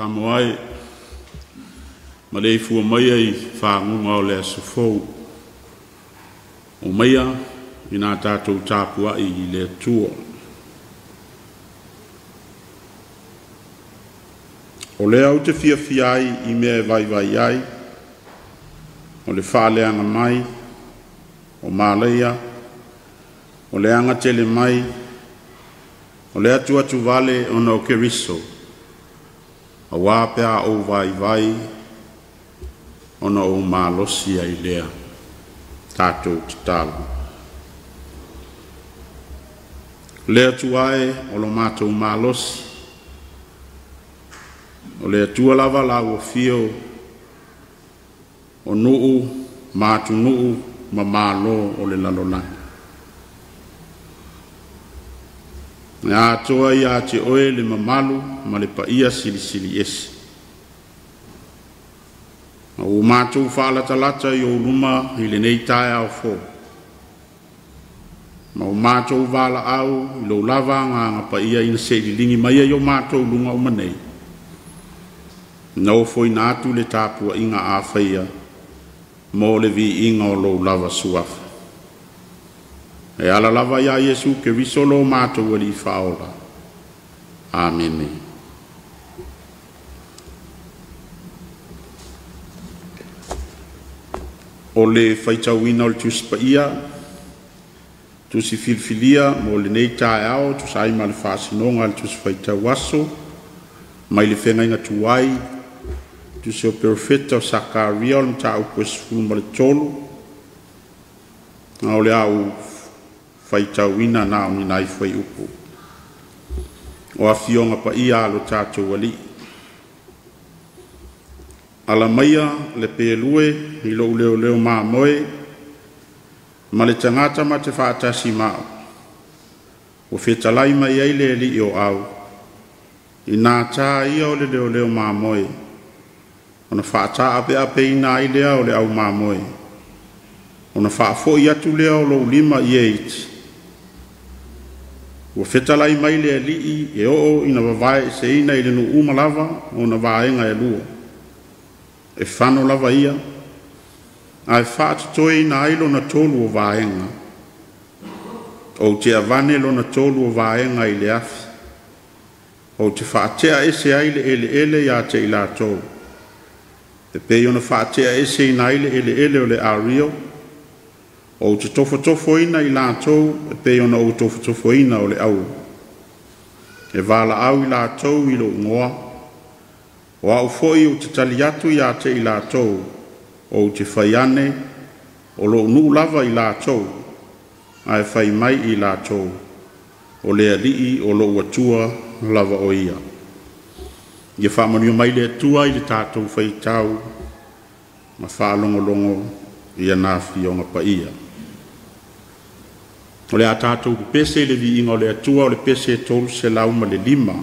Samoa ma le fu mai ai whaangunga o le asufou o maia i nā tātou Tapua'i i le tua. O le au te fia ai i mea vai ai o le whaaleanga mai o Māleia o le anga tele mai o le atu vale o no Keriso a wāpea o vai o no o Mālosi ai lea tātou te talo. Le atu ai o lo mātou Mālosi o le atua lava la o fio o nuu mātu nuu ma mālo o le lalolai. Ngā atoa i a te oe le mamalu ma le paia sili esi. O mātou whaalatalata i o luma i le nei Taeao fo. Ma o mātou wala au i lo lava ngā paia ina se li lingi mai i o mātou lunga o manei. Nau foi nātu le Tapua'iga a whaia mo le vi inga o lo lava suafa. E ala lava ia Yesu ke risolo mātou ali whaola. Amen. O le whaitawina o le tuspa ia, tusi filfilia mo le nei Taeao, tusai ma le whaasinonga le tusi whaitawaso, mai le whenga inga tuai, tusi o perfeta o Sakaria o le mta au kwesifulu ma le tolu, o le au whaitawina na o ni nai whai upo. O a fionga pa ia alo tātou wali. Ala maia le pelue i lo leo maa moe, ma le tangata ma te whaatasi mao. O whetalai mai eile li i o au, i nā tā ia o le leo maa moe, o na whaata ape ina i lea o le au maa moe, o na whaafo i atu lea o lo lima i eiti. O whetalai mai lea li i e o ina wawae se ina i le nu umalava o na vaenga e lua. E whano lava ia, a e whaatatoe ina ailo na tolu o vaenga, o te avane lo na tolu o vaenga i le afi, o te whaatea ese aile ele ia te ila tau. E pei ona whaatea ese ina aile o le ario, o te tofo ina i la tau, e pei ona o tofo ina o le au. E vala au i la tau i lo ngoa, o au foi o te taliatu i a te i la tau, o te whaiane, o lo nu lava i la tau, a e whai mai i la tau, o le alii o lo watua lava o ia. Ia whaamanu mai le atua i le tātou whai tau, ma whaalongolongo i a nāwhi o ngapa ia. O le a tātou pese le vi inga o le atua o le pese tolu se lauma le lima,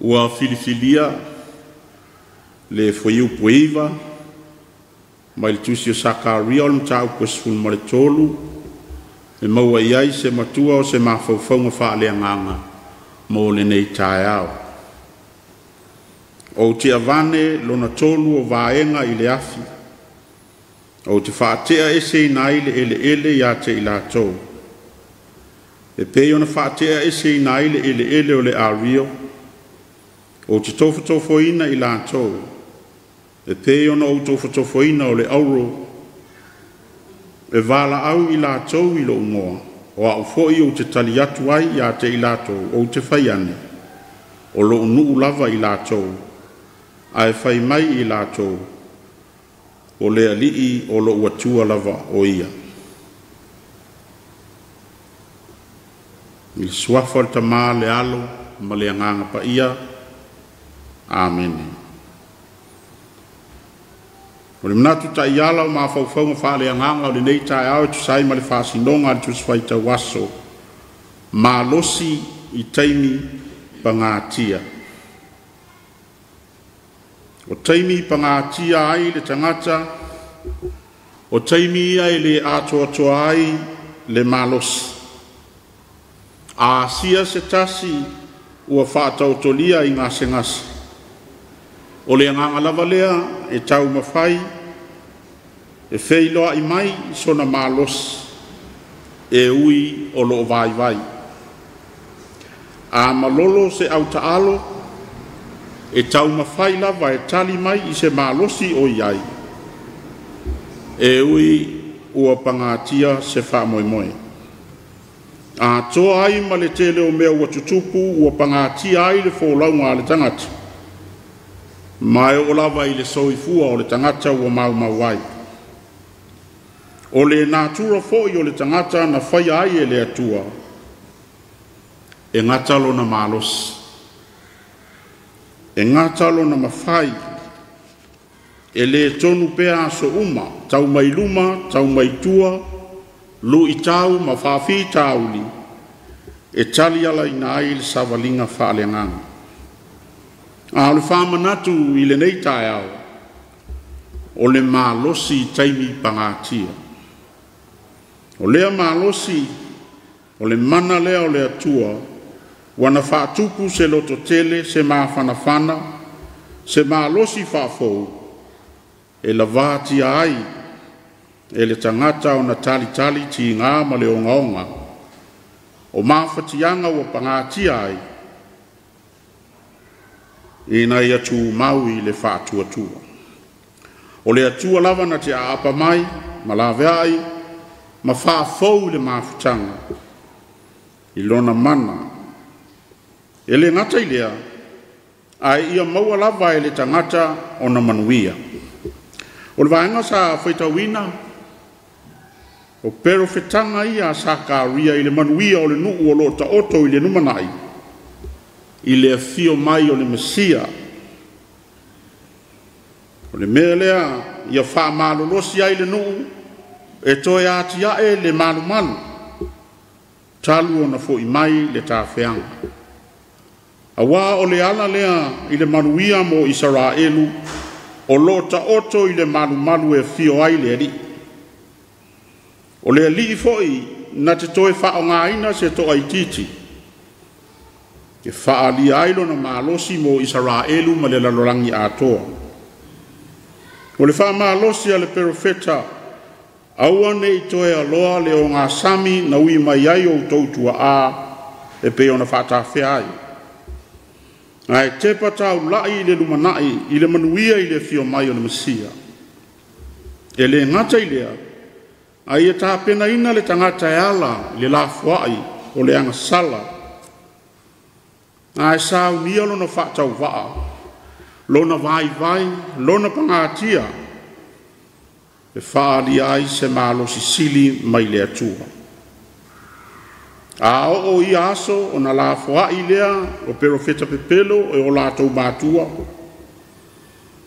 ua filifilia le foiu puiva mai le tusi o Sakaria o le matau puesfulu ma le tolu e maua iai se matua o se mafaufauga faaleagaga mo lenei Taeao o te avane lona tolu o vaenga i le afi o te whaatea ese nai le ele ia te i lātou e pei ona whaatea ese nai le ele o le ario o te tofotofoina i lātou e pei ona o tofotofoina o le auro e vala au i lātou i lo ungoa o au foi o te tali atu ai ia te i lātou o te whaiane o lo unu lava i lātou ai fai mai i lātou o le alii o lo uatua lava o ia. I suafa le tamā le alo ma le anganga pa ia. Amen. O le manatu ta iala o mawhauwhaunga wha le anganga o le nei Taeao tu sai ma le whasinonga le tu swaita waso ma losi i taimi pa ngātia. O taimi pangatia ai le tangata, o taimi ai le atoatoa ai le malos. A sia se tasi ua whaatautolia i ngase ngase. O le anganga lava lea e tau mawhai, e wheiloa i mai sona malos, e ui o loo vai vai. A malolo se au taalo, e tau mawhai lava e tali mai i se malosi o iai. E ui ua pangatia se wha moe moe. A toa ai ma le tele o mea ua tutupu ua pangatia ai le fōlaunga le tangata. Mai o lava i le soifua o le tangata ua mau mau ai. O le nātura fōi o le tangata na whai ai e le atua. E ngatalo na malosi. E ngatalo na mawhai, e le tonu pea so uma, tau mai luma, tau mai tua, lu i tau ma whawhi tauli, e tali ala i nai le savalinga whaaleanganga. A le whamanatu i le nei Taeao, o le malosi taimi pangatia. O lea malosi, o le mana lea o le atua, wana whaatupu se loto tele, se maa whanawhana, se maa losi whafou, e la vātia ai, e le tangata o na tali tali ti ngā ma le onga onga, o maa whatianga ua pangatia ai, e na i atu mau i le whaatua tua. O le atua lava na te aapa mai, ma lawe ai, ma whafou le maa whatanga, i lona mana, e le ngata i lea, ai ia maua lava e le tangata o na manuia. O le vaenga sa whaitawina, o pero whetanga ia sa kāria i le manuia o le nuu o lo ta oto i le numanai, i le fio mai o le Mesia. O le mea lea, ia wha malolosi ai le nuu, e toe ati ae le malu manu, talu o na fo i mai le tā whianga. Awa o le ala lea i le manuia mo Israelu, o lo ta oto i le malu e fio ai le li. O le li foi na te toe wha o ngāina se to ai titi. E wha ali ailo na malosi mo Israelu ma le lalorangi atoa. O le wha malosi a le perofeta, aua nei toe aloa le o ngā sami na ui mai ai o tautua a e pe ona whaatawhea ai. Ai te patau lai i le lumanai, i le manuia i le fio mai o le Mesia. E le ngata i lea, ai e tāpena ina le tangata e ala, le lafuai o le anga sala. Ai sao nia lona whaatau waa, lona vai vai, lona pangatia, e whaali ai se malo sisili mai le atua. A o i aso o na la foa i lea o perofeta pepelo e o lātou mātua.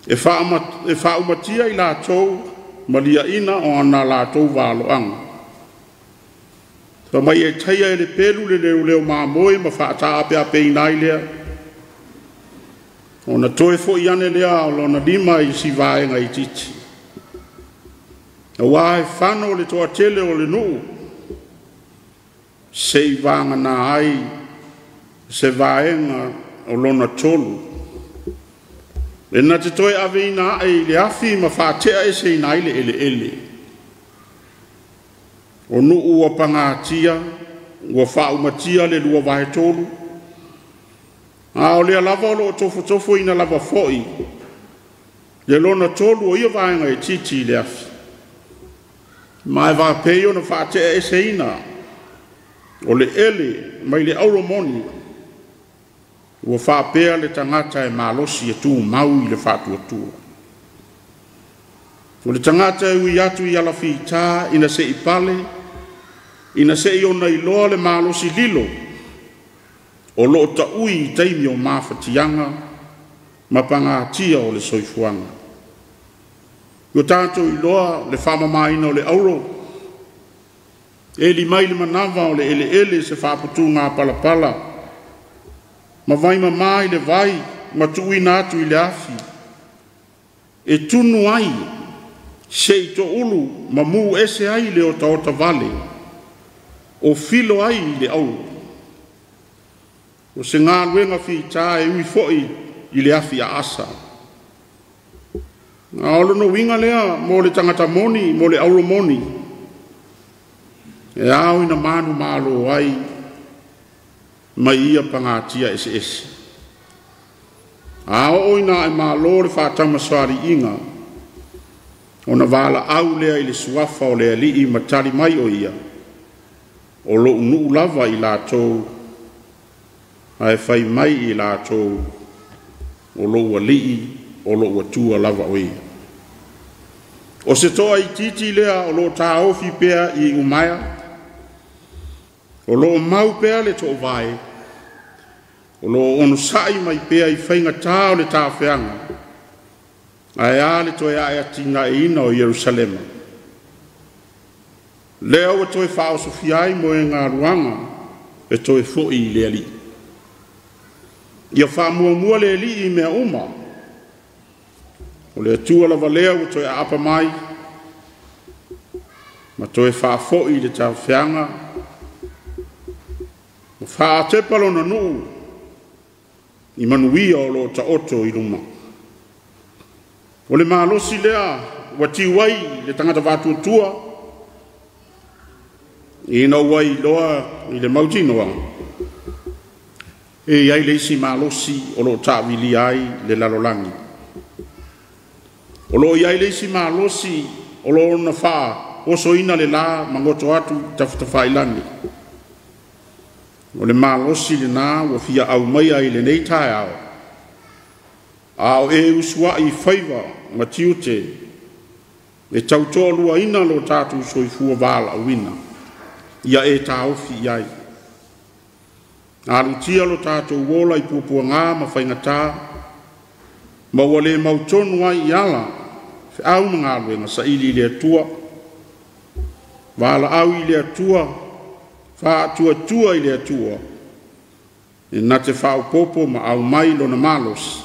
E wha umatia i lātou malia ina o ana lātou wāloanga. Fa mai e taia e le pelu le leo leo māmoe ma wha ata ape ape i nai lea. Ona toe fo iane lea o lona lima I si vaenga I titi. A wae whano le toa tele o le nuu. Se I vanga na ai, se vaenga o lona tolu. E na te toe ave ina ai le afi ma whaatea e se ina ile ele. O nuu ua pangatia, ua whaumatia le lua vahe tolu. A o lea lava o lo tofu ina lava foi. Le lona tolu o ia vaenga e titi le afi. Mai va peo na whaatea e se ina. O le ele, mai le auromoni. Ua whaapea le tangata e malosi e tu mau I le whaatua tua. O le tangata e ui atu I ala whita ina se I pale. Ina se I ona iloa le malosi lilo. O loo ta ui I taimi o mawhatianga. Mapanga tia o le soifuanga. Yo tātou iloa le whamamaina o le auro. E li mai le manawa o le ele se whaputu ngā palapala. Ma vai mai le vai, ma tui nātu I le afi. E tunu ai, se I to ulu, ma mu ese ai le o taota vale. O filo ai le au. O se ngā luenga whita e ui foi I le afi a asa. Ngā olo no winga lea, mo le tangata moni, mo le auro moni. E au ina manu malo ai, mai ia pangatia ese. Ao ina e malo le whātama swari inga. Ona wala au lea I le suafa o lea li I matari mai o ia. O lo unu lava I lātou. Ai whai mai I lātou. O lo ua li o lo ua tua lava o ia. O se toa I titi lea o lo tāofi pea I umaya. O lo mau pea le to vai. O lo ono sai mai pea I whainga tā o le tāwhianga. Ai ale to e aia tina e ina o Yerusalema. Lea o to e whao sofiai mo e ngā ruanga. E to e fo I le ali. Ia wha mua le li I mea uma. O le atua lava lea o to e apa mai. Ma to e wha fo I le tau whianga. O wha te palo na nuu. I manuia o lo ta oto I luma. O le malosi lea. Wa tiwai le tangata watu tua. I na wai loa I le mautinoa. E ai le isi malosi o lo ta'wili ai le lalolangi. O lo iai le isi malosi o lo na wha o so ina le la mangoto atu tafutawha ilani. O le malosi le na wa fia au mai ai le nei Taeao. A o e usua I whaiva ma tiute e tautolua ina lo tatu soifua vala wina. Ia e taofi iai. Alu tia lo tātou wola I pupua ngā ma whaingatā. Ma wale mautonu ai I ala. Fe au mga aluenga sa ili le atua. Wala au I le atua. Wha atua I le atua. E na te whao popo ma au mai lo na malos.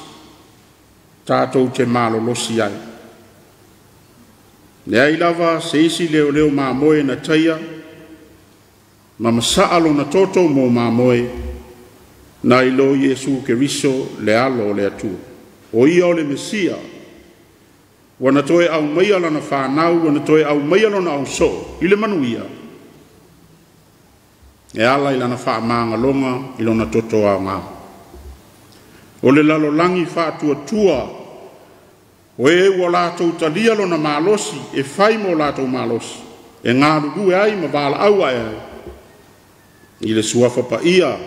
Tātou te malo losi ai. Le ai lava se isi leo ma moe na taia. Ma masaa lo na toto mo ma moe. Na ilo Yesu Keriso le alo le atu. O ia o le Mesia. Wana toe au mai ala na whanau, wana toe au mai ala na au so. I le manuia. E ala ila na wha maanga longa, ilo na toto a ngā. O le lalo langi wha tua. O e ua lātou talia lo na malosi, e whai mo lātou malosi. E ngā rugu e ai ma wala au ai ai. I le suafa pa ia.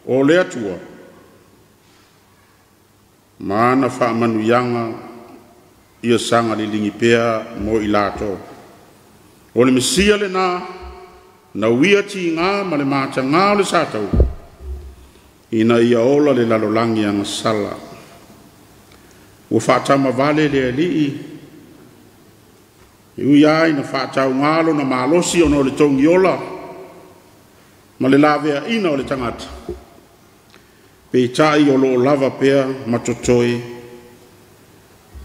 O le atua. Maana wha manuyanga ia sanga li lingi pea mo I lato. O le Mesia le na uia ti ngā ma le māta ngā o le sātau. Ina ia ola le lalolangi anga sala. O whaatama vale le alii. I ui ai na whaatau ngālo na malosi o no le tongi ola. Ma le lavea ina o le tangata. pe tai o lo lava pea matotoi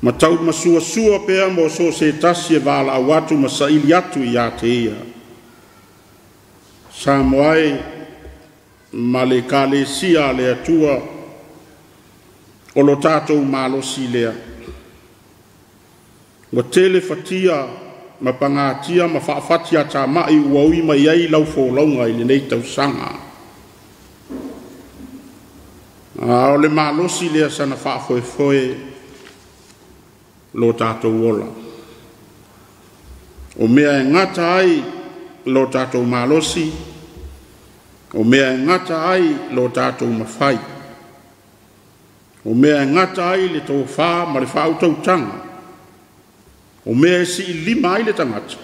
matau masua sua pea mo so se tasi e vala awatu masaili atu ia te ia Samoai ma le kalesia le atua o lo tātou malosi lea wa telefatia ma pangatia ma whaafatia tā mai uaui mai ai lau fōlaunga i le nei tausanga o le malosi lea sana whaafoefoe lo tātou ola o mea e ngata ai lo tātou malosi o mea e ngata ai lo tātou mawhai o mea e ngata ai le tau wha ma le whaau tautanga o mea e si lima ai le tangata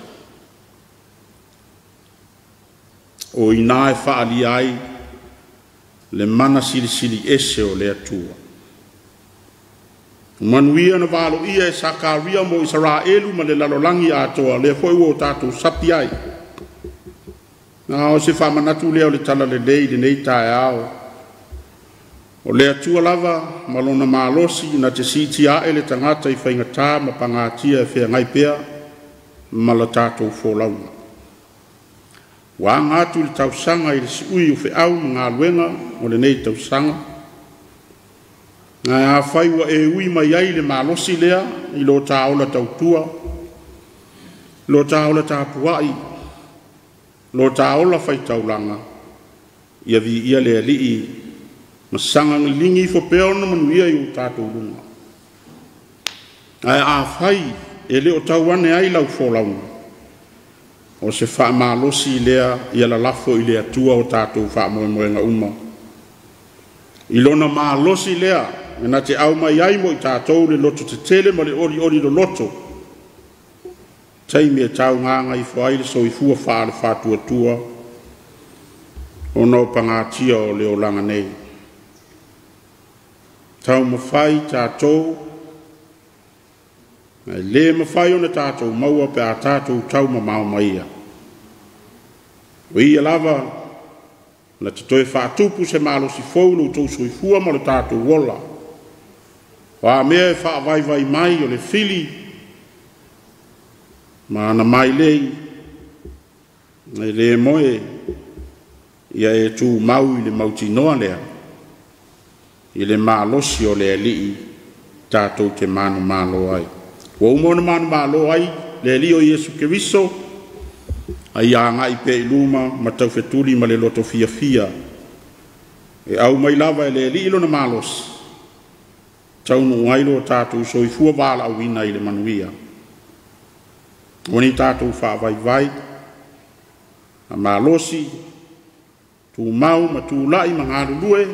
o ina e whaali ai le mana sili ese o le atua manuia na valo ia e sakaria mo Israelu ma le lalolangi atoa le foi o tātou sapi ai na o se whamanatu leo le tala le lei le nei Taeao o le atua lava malona malosi na te siti ae le tangata I whaingatā ma pangatia e whea ngai pea ma la tātou fōlaunga. Wa ngātu le tausanga I le siui o whiau ngā luenga o le nei tausanga. Ngā whaiwa e ui mai ai le malosi lea I lo tāola tautua, lo tāola Tapua'iga, lo tāola whaitaulanga, ia vi ia le alii masanga lingi fo peona manuia I o tātou runga. Ai a whai e le o tauane ai lau fōlaunga. O se wha malosi lea ia la lafo I le atua o tātou wha moenga uma. I lona malosi lea e na te au mai ai mo I tātou le loto te tele ma le ori lo loto. Taimi e tau nganga I whaile so I fua wha le whatua tua o no pangatia o leo langa nei. Tau mawhai tātou le mawhai o na tātou maua pe a tātou tau mamau maia. O ia lava na te toe whaatupu se malosi fōlu tau sui fua ma le tātou wola. Wa mea e whaavaivai mai o le fili ma na mai lei na le moe ia e tū mau I le mauti noa lea I le malosi o le alii tātou te manu malo ai. Wa umona manu malo ai le alii o Yesu Keriso ai a ngai pe iluma ma tau fetuli ma le loto fia e au mai lava e le alii ilo na malosi tau nu ailo tātou so I fua wala au ina I le manuia. Oni tātou whaavaivai a malosi tū mau ma tū lai ma ngāru lue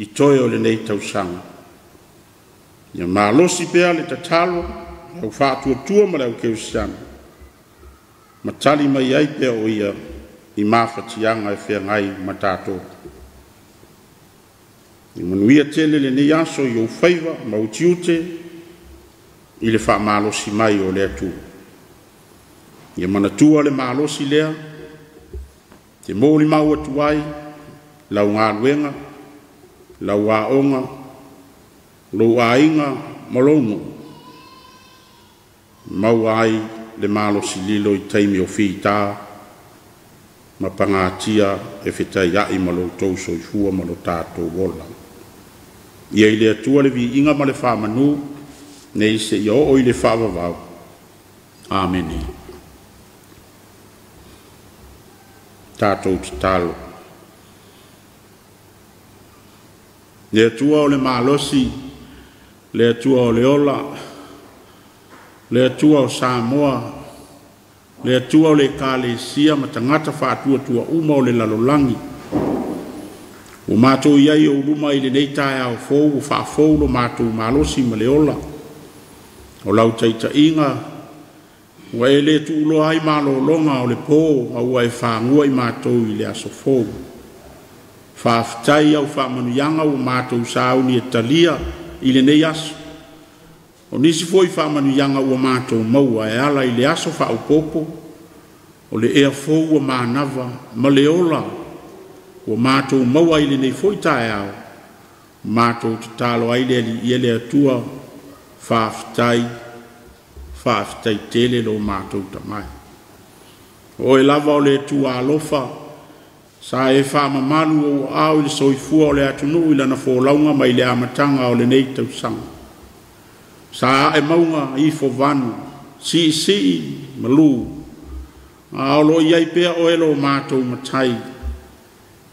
I toe o le nei tausanga. Ia malosi pea le tatalo au whaatua tua ma lau keusiana. Ma tali mai ai pea o ia I mawhatianga e whea ngai ma tātou. I manuia tele le nei aso I au whaiva ma utiute I le wha malosi mai o le atu. Ia manatua le malosi lea te mōli mau atu ai lau ngā luenga lau aonga, lau ainga, malongo. Mau ai le malosi lilo I taimi o whita, ma pangatia e whetai ai malo tauso I fua malo tātou wola. Ia I le atua le vi inga ma le whamanu, nei se I o I le whavavau. Ameni. Tātou te talo. Le atua o le malosi, le atua o le ola, le atua o Samoa, le atua o le kalesia ma tangata whaatua tua uma o le lalolangi. O mātou iai o luma I le nei Taeao fōu o whaafou lo mātou malosi ma le ola. O lau taita inga, o e le tu ulo ai malo longa o le pō, au ai whaangua I mātou I le aso fōu. Whaaftai au whaamanuyanga o mātou sauni e talia I le nei aso. O nisi foi whaamanuyanga o mātou maua e ala I le aso whaaupopo, o le ea fōu o mānava, ma le ola, ua mātou maua i le nei foi Taeao mātou te talo ai le ali le atua whaafitai tele lo mātou tamai. O e lava o le tua alofa sa e whaamamalu o au i le soifua o le atunu i lana fōlaunga mai le amatanga o le nei tausanga. Sa e maunga i fovanu si malu a lo iai pea o elo mātou matai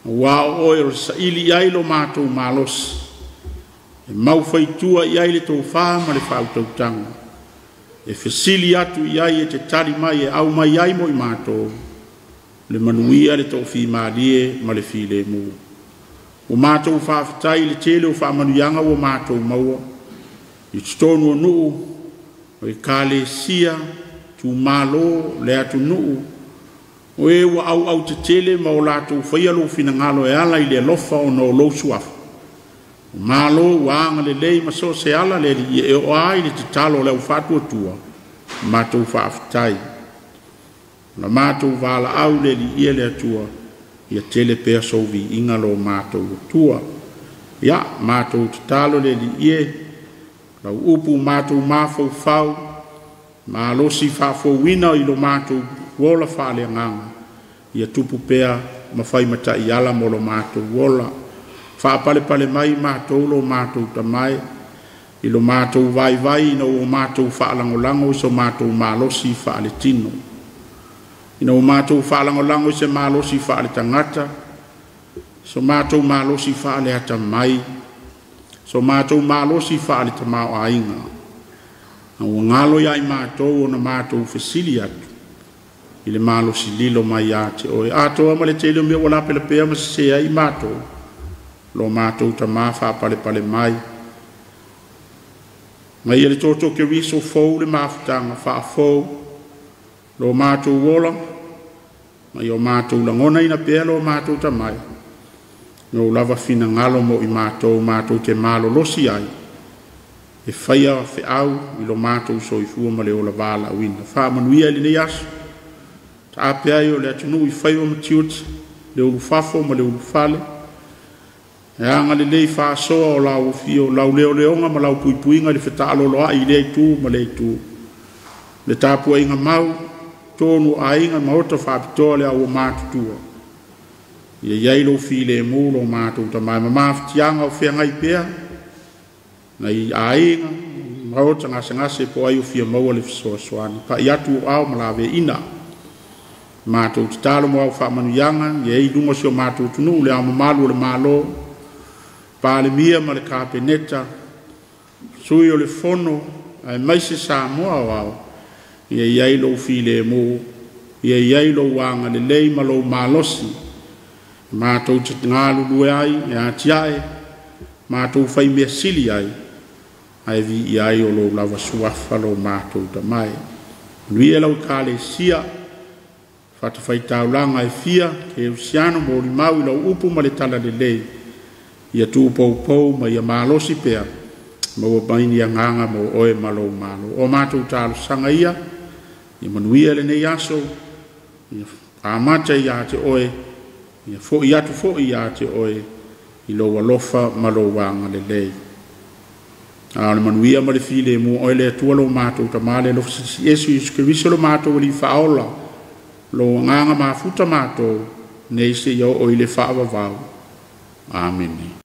wa o e sa ili ai lo mātou malos e mau faitua iai le tō wha ma le whautautanga e fesili atu iai e te tari mai e au mai ai mo i mātou le manuia le tō whi maalie ma le whi le mu o mātou whaafitai le tele o whaamanuianga o mātou maua i tonu o nuu o e kāle sia tu malo le atu nuu o e wa au te tele ma o lātou whaialo fina ngalo e ala i le lofa o no lo suafu o malo waanga le lei ma so se ala le li e o ai le te talo le ufatua tua mātou whaafitai na mātou wala au le li ia le atua ia tele pea sovi inga lo mātou tua ia mātou te talo le li ie la upu mātou mafau fau ma losi whafowina i lo mātou wola whale nganga ia tupu pea ma whai mata i ala mo lo mātou wola whapale mai mātou lo mātou tamai i lo mātou vai ina o mātou whaalangolango i so mātou malosi whaale tino ina o mātou whaalangolango i se malosi whaale tangata so mātou malosi whaale ata mai so mātou malosi whaale tamao a inga o ngalo ia i mātou o na mātou fesili atu i le malosi lilo mai ate o e ato ama le tele mea wala pela pea ma se ai mātou lo mātou ta mawha pale mai mai ele toto ke riso fou le mawhatanga wha fou lo mātou wola mai o mātou langona ina pea lo mātou ta mai no lava fina ngalo mo i mātou te malo losi ai e whaia fe au i lo mātou so i fua ma le o la wala wina wha manuia li nei asu ta apea i o le atunu i whaia ma tiuti le ulu fafo ma le ulu fale e anga le lei wha soa o lau fio lau leo leonga ma lau puipuinga le wheta alolo a i le tu ma le tu le Tapua'iga mau tonu a inga ma ota whapitoa le au mātutua ia iai lo fi le mu lo mātou ta mai ma mawhitianga o whea ngai pea na i a inga ma ota ngase po ai o fia maua le fisoa soani pa i atu au ma lawe ina mātou te talo mo au whamanuianga ia i lunga sio mātou tunu le au mamalu le malo pa le mia ma le kapeneta sui o le fono ai maise Samoa o au ia iai lo fi le mu ia iai lo wanga le lei ma lo malosi mātou te ngalu lue ai e atiae mātou whai mea sili ai ai vi iai o lo lava suafa lo mātou ta mai nui e lau kāle sia whata whai taulanga e fia ke usiano mo li mau i lau upu ma le tala le lei ia tu pou ma ia malosi pea ma ua maini a nganga mo oe malo o mātou talo sanga ia manuia le nei aso ia amata ia te oe ia fo ia tu fo ia te oe i lo walofa ma lo wanga le lei a le manuia ma le file mo oe le atua lo mātou ta male lo si esu i skriviso lo mātou li faola lo nganga mafuta mātou nei se iau oe le faava vau. Amen.